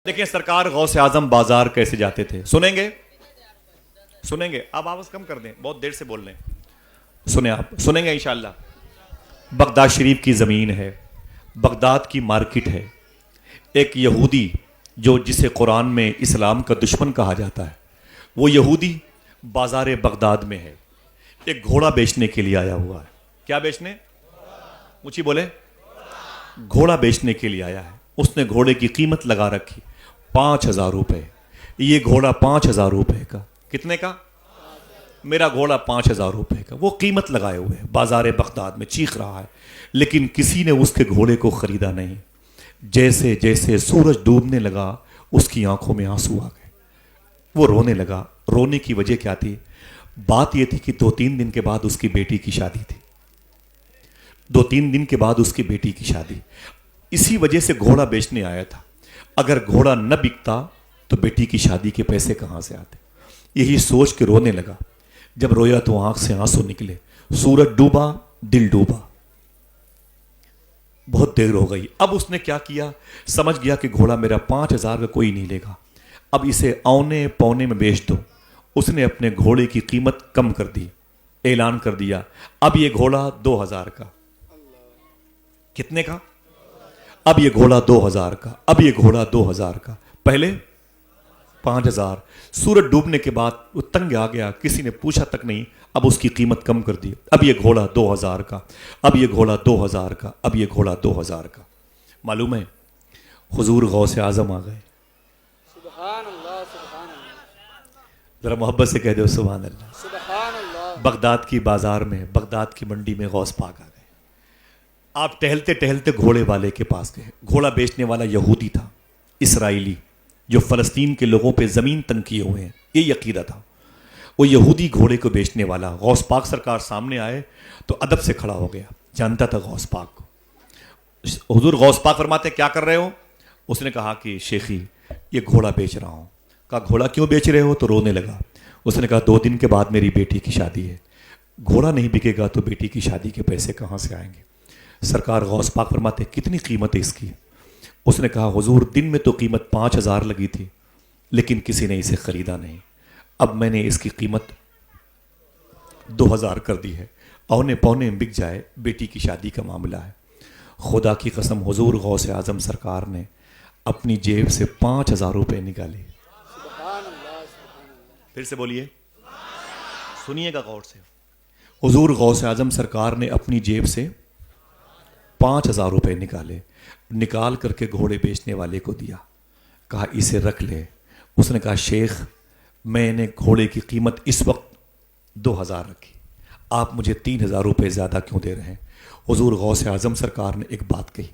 دیکھیں سرکار غوث اعظم بازار کیسے جاتے تھے، سنیں گے؟ آپ آواز کم کر دیں، بہت دیر سے بول رہے ہیں، سنیں آپ سنیں گے انشاءاللہ۔ بغداد شریف کی زمین ہے، بغداد کی مارکیٹ ہے، ایک یہودی جو جسے قرآن میں اسلام کا دشمن کہا جاتا ہے، وہ یہودی بازار بغداد میں ہے، ایک گھوڑا بیچنے کے لیے آیا ہوا ہے۔ کیا بیچنے؟ اونچی بولے، گھوڑا بیچنے کے لیے آیا ہے۔ اس نے گھوڑے کی قیمت لگا رکھی 5,000 روپے۔ یہ گھوڑا 5,000 روپے کا، کتنے کا؟ میرا گھوڑا 5,000 روپے کا، وہ قیمت لگائے ہوئے ہے، بازار بغداد میں چیخ رہا ہے، لیکن کسی نے اس کے گھوڑے کو خریدا نہیں۔ جیسے جیسے سورج ڈوبنے لگا اس کی آنکھوں میں آنسو آ گئے، وہ رونے لگا۔ رونے کی وجہ کیا تھی؟ بات یہ تھی کہ 2-3 دن کے بعد اس کی بیٹی کی شادی تھی، 2-3 دن کے بعد اس کی بیٹی کی شادی، اسی وجہ سے گھوڑا بیچنے آیا تھا۔ اگر گھوڑا نہ بکتا تو بیٹی کی شادی کے پیسے کہاں سے آتے؟ یہی سوچ کے رونے لگا۔ جب رویا تو آنکھ سے آنسو نکلے، سورج ڈوبا، دل ڈوبا، بہت دیر ہو گئی۔ اب اس نے کیا کیا؟ سمجھ گیا کہ گھوڑا میرا 5,000 کا کوئی نہیں لے گا، اب اسے اونے پونے میں بیچ دو۔ اس نے اپنے گھوڑے کی قیمت کم کر دی، اعلان کر دیا اب یہ گھوڑا 2,000 کا۔ کتنے کا؟ اب یہ گھوڑا 2,000 کا، اب یہ گھوڑا 2,000 کا، پہلے 5,000۔ سورج ڈوبنے کے بعد وہ تنگ آ گیا، کسی نے پوچھا تک نہیں، اب اس کی قیمت کم کر دی، اب یہ گھوڑا 2,000 کا، اب یہ گھوڑا 2,000 کا، اب یہ گھوڑا 2,000 کا۔ معلوم ہے حضور غوث اعظم آ گئے۔ سبحان اللہ سبحان اللہ ذرا محبت سے کہہ دو سبحان اللہ۔ سبحان اللہ۔ بغداد کی بازار میں، بغداد کی منڈی میں غوث پاک آ گئے۔ آپ ٹہلتے ٹہلتے گھوڑے والے کے پاس گئے۔ گھوڑا بیچنے والا یہودی تھا، اسرائیلی، جو فلسطین کے لوگوں پہ زمین تنگ کیے ہوئے ہیں، یہ عقیدہ تھا۔ وہ یہودی گھوڑے کو بیچنے والا غوث پاک سرکار سامنے آئے تو ادب سے کھڑا ہو گیا، جانتا تھا غوث پاک کو۔ حضور غوث پاک فرماتے کیا کر رہے ہو؟ اس نے کہا کہ شیخی یہ گھوڑا بیچ رہا ہوں۔ کہا گھوڑا کیوں بیچ رہے ہو؟ تو رونے لگا۔ اس نے کہا 2 دن کے بعد میری بیٹی کی شادی ہے، گھوڑا نہیں بکے گا تو بیٹی کی شادی کے پیسے کہاں سے آئیں گے؟ سرکار غوث پاک فرماتے کتنی قیمت ہے اس کی؟ اس نے کہا حضور دن میں تو قیمت 5,000 لگی تھی، لیکن کسی نے اسے خریدا نہیں، اب میں نے اس کی قیمت 2,000 کر دی ہے، اونے پونے بک جائے، بیٹی کی شادی کا معاملہ ہے۔ خدا کی قسم حضور غوث اعظم سرکار نے اپنی جیب سے 5,000 روپے نکالے۔ سبحان اللہ سبحان اللہ۔ پھر سے بولیے، سنیے گا غور سے۔ حضور غوث اعظم سرکار نے اپنی جیب سے 5,000 روپے نکالے، نکال کر کے گھوڑے بیچنے والے کو دیا، کہا اسے رکھ لے۔ اس نے کہا شیخ میں نے گھوڑے کی قیمت اس وقت 2,000 رکھی، آپ مجھے 3,000 روپے زیادہ کیوں دے رہے ہیں؟ حضور غوث اعظم سرکار نے ایک بات کہی،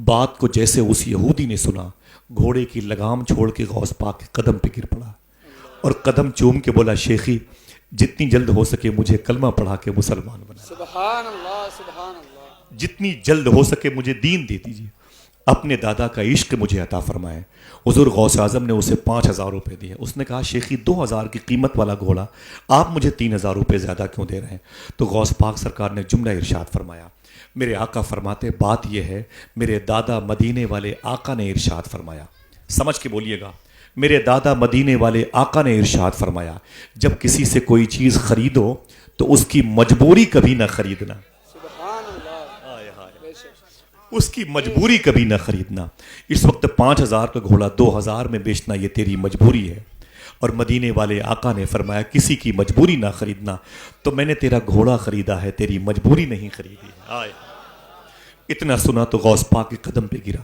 بات کو جیسے اس یہودی نے سنا، گھوڑے کی لگام چھوڑ کے غوث پاک کے قدم پہ گر پڑا اور قدم چوم کے بولا شیخی جتنی جلد ہو سکے مجھے کلمہ پڑھا کے مسلمان بنا، سبحان اللہ سبحان اللہ۔ جتنی جلد ہو سکے مجھے دین دے دیجیے، اپنے دادا کا عشق مجھے عطا فرمائے۔ حضور غوث اعظم نے اسے 5,000 روپے دیے۔ اس نے کہا شیخی 2,000 کی قیمت والا گھوڑا آپ مجھے 3,000 روپے زیادہ کیوں دے رہے ہیں؟ تو غوث پاک سرکار نے جملہ ارشاد فرمایا، میرے آقا فرماتے بات یہ ہے میرے دادا مدینے والے آقا نے ارشاد فرمایا، سمجھ کے بولیے گا، میرے دادا مدینے والے آقا نے ارشاد فرمایا جب کسی سے کوئی چیز خریدو تو اس کی مجبوری کبھی نہ خریدنا، سبحان اللہ بے شک۔ اس کی مجبوری کبھی نہ خریدنا۔ اس وقت 5,000 کا گھوڑا 2,000 میں بیچنا یہ تیری مجبوری ہے، اور مدینے والے آقا نے فرمایا کسی کی مجبوری نہ خریدنا، تو میں نے تیرا گھوڑا خریدا ہے، تیری مجبوری نہیں خریدی ہے۔ اتنا سنا تو غوث پاک کے قدم پہ گرا،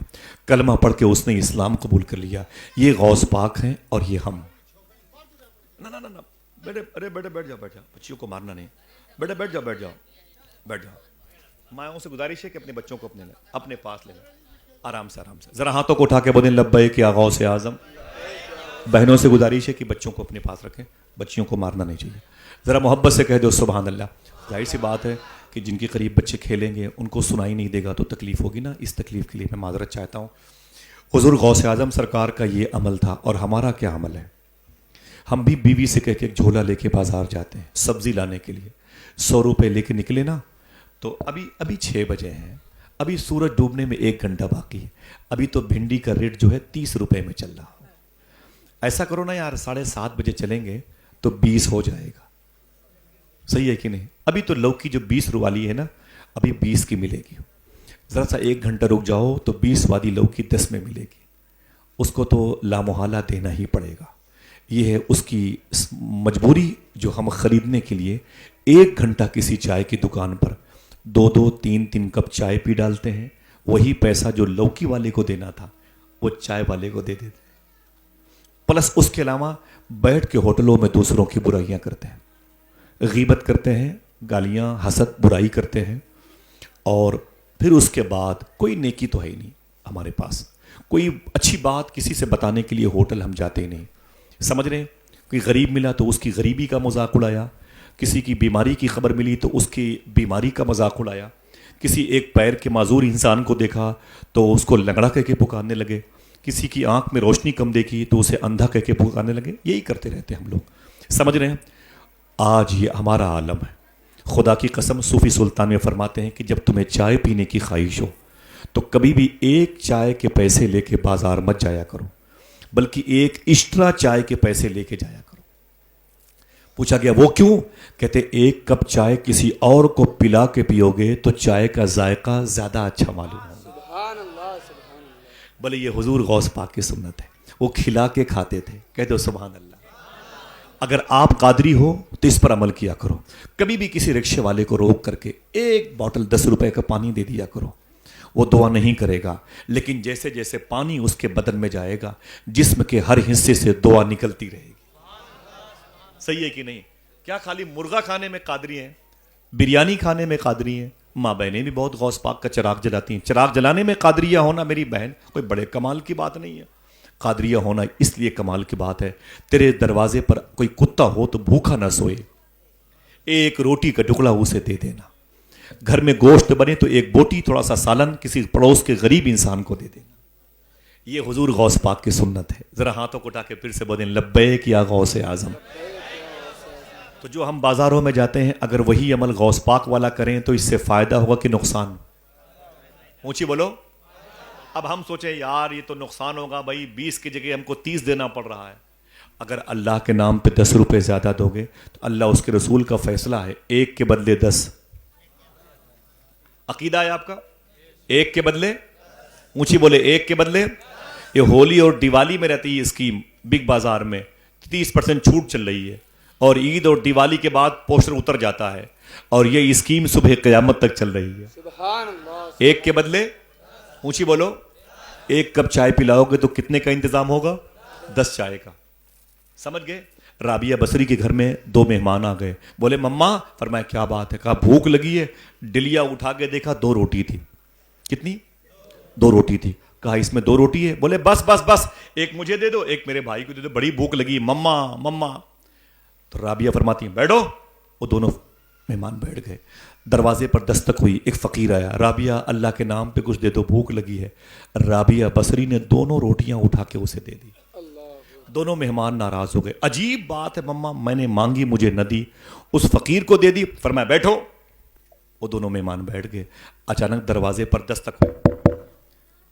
کلمہ پڑھ کے اس نے اسلام قبول کر لیا۔ یہ غوث پاک ہیں اور یہ ہم۔ نہ نہ نہ بیٹے، ارے بیٹے بیٹھ جاؤ، بیٹھ جاؤ، بچیوں کو مارنا نہیں، بیٹے بیٹھ جاؤ، بیٹھ جاؤ، بیٹھ جاؤ۔ ماؤں سے گزارش ہے کہ اپنے بچوں کو اپنے پاس لے لیں، آرام سے آرام سے، ذرا ہاتھوں کو اٹھا کے بولیں لبیک یا غوث اعظم۔ بہنوں سے گزارش ہے کہ بچوں کو اپنے پاس رکھیں، بچیوں کو مارنا نہیں چاہیے۔ ذرا محبت سے کہہ دو سبحان اللہ۔ ظاہر سی بات ہے کہ جن کے قریب بچے کھیلیں گے ان کو سنائی نہیں دے گا تو تکلیف ہوگی نا، اس تکلیف کے لیے میں معذرت چاہتا ہوں۔ حضور غوث اعظم سرکار کا یہ عمل تھا، اور ہمارا کیا عمل ہے؟ ہم بھی بیوی سے کہہ کے ایک جھولا لے کے بازار جاتے ہیں سبزی لانے کے لیے، 100 روپے لے کے نکلے نا، تو ابھی 6 بجے ہیں، ابھی سورج ڈوبنے میں 1 گھنٹہ باقی ہے, ابھی تو بھنڈی کا ریٹ جو ہے 30 روپے میں چل رہا. ایسا کرو نا یار, 7:30 بجے چلیں گے تو 20 ہو جائے گا. صحیح ہے کہ نہیں؟ ابھی تو لوکی جو 20 روپے والی ہے نا, ابھی 20 کی ملے گی. ذرا سا 1 گھنٹہ رک جاؤ تو 20 والی لوکی 10 میں ملے گی. اس کو تو لامحالہ دینا ہی پڑے گا. یہ ہے اس کی مجبوری جو ہم خریدنے کے لیے 1 گھنٹہ کسی چائے کی دکان پر 2 3 کپ چائے پی ڈالتے ہیں. وہی پیسہ جو لوکی والے کو دینا تھا وہ چائے والے کو دے دیتے ہیں. پلس اس کے علاوہ بیٹھ کے ہوٹلوں میں دوسروں کی برائیاں کرتے ہیں, غیبت کرتے ہیں, گالیاں حسد برائی کرتے ہیں, اور پھر اس کے بعد کوئی نیکی تو ہے ہی نہیں ہمارے پاس. کوئی اچھی بات کسی سے بتانے کے لیے ہوٹل ہم جاتے ہی نہیں. سمجھ رہے ہیں؟ کوئی غریب ملا تو اس کی غریبی کا مذاق اڑایا, کسی کی بیماری کی خبر ملی تو اس کی بیماری کا مذاق اڑایا, کسی ایک پیر کے معذور انسان کو دیکھا تو اس کو لنگڑا کہہ کے پکارنے لگے, کسی کی آنکھ میں روشنی کم دیکھی تو اسے اندھا کہہ کے پکارنے لگے. یہی کرتے رہتے ہم لوگ. سمجھ رہے ہیں؟ آج یہ ہمارا عالم ہے. خدا کی قسم صوفی سلطان میں فرماتے ہیں کہ جب تمہیں چائے پینے کی خواہش ہو تو کبھی بھی 1 چائے کے پیسے لے کے بازار مت جایا کرو, بلکہ 1 ایکسٹرا چائے کے پیسے لے کے جایا کرو. پوچھا گیا وہ کیوں؟ کہتے 1 کپ چائے کسی اور کو پلا کے پیو گے تو چائے کا ذائقہ زیادہ اچھا معلوم ہوگا. سبحان اللہ سبحان اللہ. بھلے یہ حضور غوث پاک کی سنت ہے, وہ کھلا کے کھاتے تھے. کہتے ہو سبحان اللہ. اگر آپ قادری ہو تو اس پر عمل کیا کرو. کبھی بھی کسی رکشے والے کو روک کر کے 1 بوتل 10 روپے کا پانی دے دیا کرو. وہ دعا نہیں کرے گا, لیکن جیسے جیسے پانی اس کے بدن میں جائے گا جسم کے ہر حصے سے دعا نکلتی رہے گی. صحیح ہے کہ نہیں؟ کیا خالی مرغا کھانے میں قادری ہیں, بریانی کھانے میں قادری ہیں؟ ماں بہنیں بھی بہت غوث پاک کا چراغ جلاتی ہیں. چراغ جلانے میں قادریہ ہونا میری بہن کوئی بڑے کمال کی بات نہیں ہے. قادریہ ہونا اس لیے کمال کی بات ہے, تیرے دروازے پر کوئی کتا ہو تو بھوکا نہ سوئے, 1 روٹی کا ٹکڑا اسے دے دینا. گھر میں گوشت بنے تو 1 بوٹی تھوڑا سا سالن کسی پڑوس کے غریب انسان کو دے دینا. یہ حضور غوث پاک کی سنت ہے. ذرا ہاتھوں کو اٹھا کے پھر سے بولیں لبیک یا غوث اعظم. تو جو ہم بازاروں میں جاتے ہیں اگر وہی عمل غوث پاک والا کریں تو اس سے فائدہ ہوگا کہ نقصان؟ اونچی بولو. اب ہم سوچیں یار یہ تو نقصان ہوگا بھائی, 20 کی جگہ ہم کو 30 دینا پڑ رہا ہے. اگر اللہ کے نام پہ 10 روپے زیادہ دو گے تو اللہ اس کے رسول کا فیصلہ ہے 1 کے بدلے 10. عقیدہ ہے آپ کا؟ 1 کے بدلے, اونچی بولے 1 کے بدلے. یہ ہولی اور دیوالی میں رہتی ہے اسکیم, بگ بازار میں 30% چھوٹ چل رہی ہے, اور عید اور دیوالی کے بعد پوسٹر اتر جاتا ہے, اور یہ اسکیم صبح قیامت تک چل رہی ہے. سبحان اللہ. 1 کے بدلے, اونچی بولو, 1 کپ چائے پلاؤ گے تو کتنے کا انتظام ہوگا؟ 10 چائے کا. سمجھ گئے؟ رابعہ بصری کے گھر میں 2 مہمان آ گئے. بولے مما, فرمایا کیا بات ہے؟ کہا بھوک لگی ہے. ڈلیا اٹھا کے دیکھا 2 روٹی تھی. کتنی؟ 2 روٹی تھی. کہا اس میں 2 روٹی ہے. بولے بس بس بس, 1 مجھے دے دو, 1 میرے بھائی کو دے دو, بڑی بھوک لگی مما مما. تو رابعہ فرماتی ہیں بیٹھو. وہ دونوں مہمان بیٹھ گئے. دروازے پر دستک ہوئی, ایک فقیر آیا. رابعہ اللہ کے نام پہ کچھ دے دو, بھوک لگی ہے. رابعہ بصری نے دونوں روٹیاں اٹھا کے اسے دے دی. دونوں مہمان ناراض ہو گئے. عجیب بات ہے مما, میں نے مانگی مجھے نہ دی, اس فقیر کو دے دی. فرمایا بیٹھو. وہ دونوں مہمان بیٹھ گئے. اچانک دروازے پر دستک ہوئی.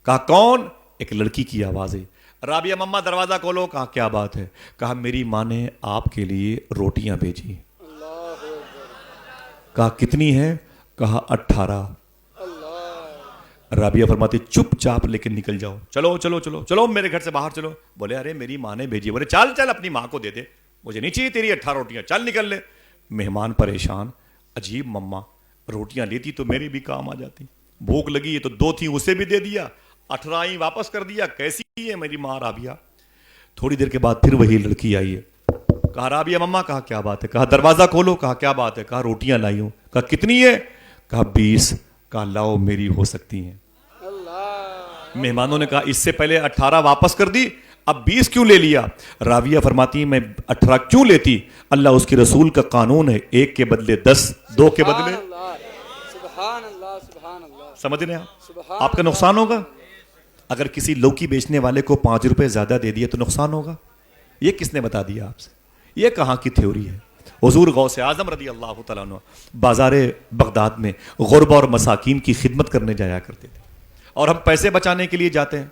کہا کون؟ ایک لڑکی کی آواز ہے. رابعہ مما دروازہ کھولو. کہا کیا بات ہے؟ کہا میری ماں نے آپ کے لیے روٹیاں بھیجی. کہا کتنی ہے؟ کہا 18. رابعہ فرماتی چپ چاپ لیکن نکل جاؤ, چلو چلو چلو چلو میرے گھر سے باہر چلو. بولے ارے میری ماں نے بھیجی. بولے چل چل اپنی ماں کو دے دے, مجھے نہیں چاہیے تیری 18 روٹیاں, چل نکل لے. مہمان پریشان, عجیب مما روٹیاں لیتی تو میری بھی کام آ جاتی. بھوک لگی ہے تو 2 تھی اسے بھی دے دیا, 18 ہی واپس کر دیا. کیسی ہے میری ماں رابعہ. تھوڑی دیر کے بعد پھر وہی لڑکی آئی ہے. کہا رابعہ مما. کہا کیا بات ہے؟ کہا دروازہ کھولو. کہا کیا بات ہے؟ کہا روٹیاں لائی ہوں. کہا کتنی ہے؟ کہا 20. کہا لاؤ میری ہو سکتی ہیں. مہمانوں نے کہا اس سے پہلے 18 واپس کر دی, اب 20 کیوں لے لیا؟ رابعہ فرماتی میں 18 کیوں لیتی؟ اللہ اس کے رسول کا قانون ہے 1 کے بدلے 10, 2 کے بدلے. سبحان اللہ سبحان اللہ. سمجھ رہے ہیں آپ کا نقصان ہوگا. اگر کسی لوکی بیچنے والے کو 5 روپے زیادہ دے دیا تو نقصان ہوگا. یہ کس نے بتا دیا آپ سے؟ یہ کہاں کی تھیوری ہے؟ حضور غوث اعظم رضی اللہ تعالیٰ عنہ بازار بغداد میں غربا اور مساکین کی خدمت کرنے جایا کرتے تھے. اور ہم پیسے بچانے کے لیے جاتے ہیں.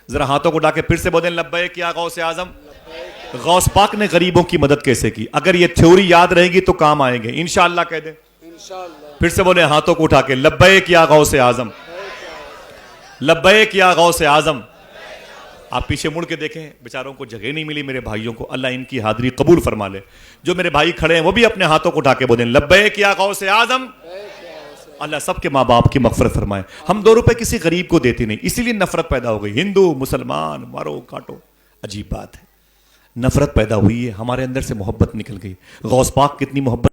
ذرا ہاتھوں کو اٹھا کے پھر سے بولیں لبیک یا غوث اعظم. غوث پاک نے غریبوں کی مدد کیسے کی؟ اگر یہ تھیوری یاد رہے گی تو کام آئیں گے انشاءاللہ. کہہ دیں انشاءاللہ. پھر سے بولیں ہاتھوں کو اٹھا کے لبیک یا غوث اعظم. لبیک یا غوث اعظم. آپ پیچھے مڑ کے دیکھیں بیچاروں کو جگہ نہیں ملی میرے بھائیوں کو. اللہ ان کی حاضری قبول فرما لے. جو میرے بھائی کھڑے ہیں وہ بھی اپنے ہاتھوں کو اٹھا کے بولیں لبیک یا غوث اعظم. اللہ سب کے ماں باپ کی مغفرت فرمائے. ہم 2 روپے کسی غریب کو دیتے نہیں, اسی لیے نفرت پیدا ہو گئی. ہندو مسلمان مارو کاٹو. عجیب بات ہے, نفرت پیدا ہوئی ہے, ہمارے اندر سے محبت نکل گئی. غوث پاک کتنی محبت